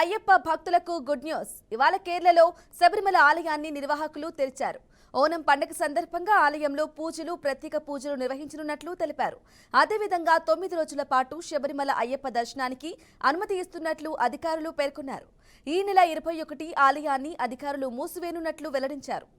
అయ్యప్ప భక్తులకు good news. ఇవాళ కేరళలో శబరిమల ఆలయాన్ని నిర్వాహకులు తెరిచారు. ఓనం పండుగ సందర్భంగా ఆలయంలో పూజలు, ప్రత్యేక పూజలు నిర్వహించనున్నట్లు తెలిపారు. అదేవిధంగా 9 రోజుల పాటు శబరిమల అయ్యప్ప దర్శనానికి అనుమతి ఇస్తున్నట్లు అధికారులు పేర్కొన్నారు. ఈ నెల 21 ఆలయాన్ని అధికారులు మూసివేయనున్నట్లు వెల్లడించారు.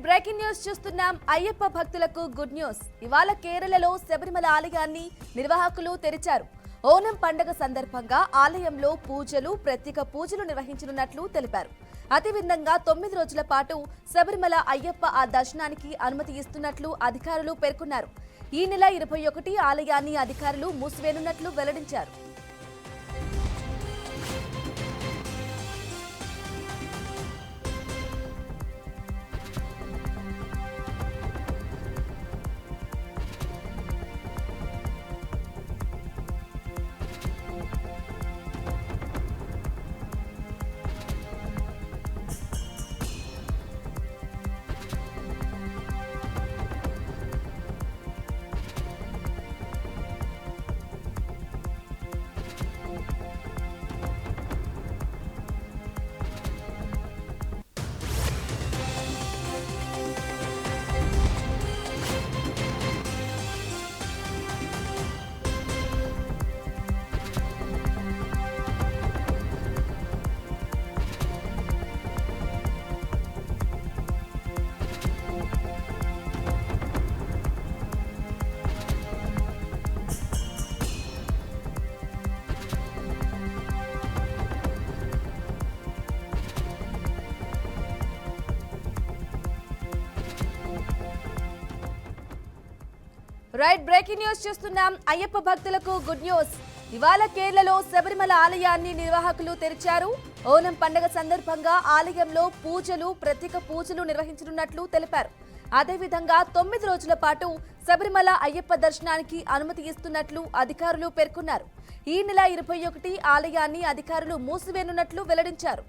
బ్రేకింగ్ న్యూస్ చూస్తున్నాం. అయ్యప్ప భక్తులకు గుడ్ న్యూస్. ఇవాళ కేరళలో శబరిమల ఆలయాన్ని నిర్వాహకులు తెరిచారు. ఓనం పండుగ సందర్భంగా ఆలయంలో పూజలు, ప్రత్యేక పూజలు నిర్వహించనున్నట్లు తెలిపారు. అదేవిధంగా 9 రోజుల పాటు శబరిమల అయ్యప్ప దర్శనానికి అనుమతి ఇస్తున్నట్లు అధికారులు పేర్కొన్నారు. ఈ నెల 21 ఆలయాన్ని అధికారులు మూసివేయనున్నట్లు వెల్లడించారు. బ్రేకింగ్ న్యూస్ చూస్తున్నాం. అయ్యప్ప భక్తులకు గుడ్ న్యూస్. ఇవాళ కేరళలో శబరిమల ఆలయాన్ని నిర్వాహకులు తెరిచారు. ఓనం పండుగ సందర్భంగా ఆలయంలో పూజలు, ప్రత్యేక పూజలు నిర్వహించనున్నట్లు తెలిపారు. అదేవిధంగా 9 రోజుల పాటు శబరిమల అయ్యప్ప దర్శనానికి అనుమతి ఇస్తున్నట్లు అధికారులు పేర్కొన్నారు. ఈ నెల 21 ఆలయాన్ని అధికారులు మూసివేయనున్నట్లు వెల్లడించారు.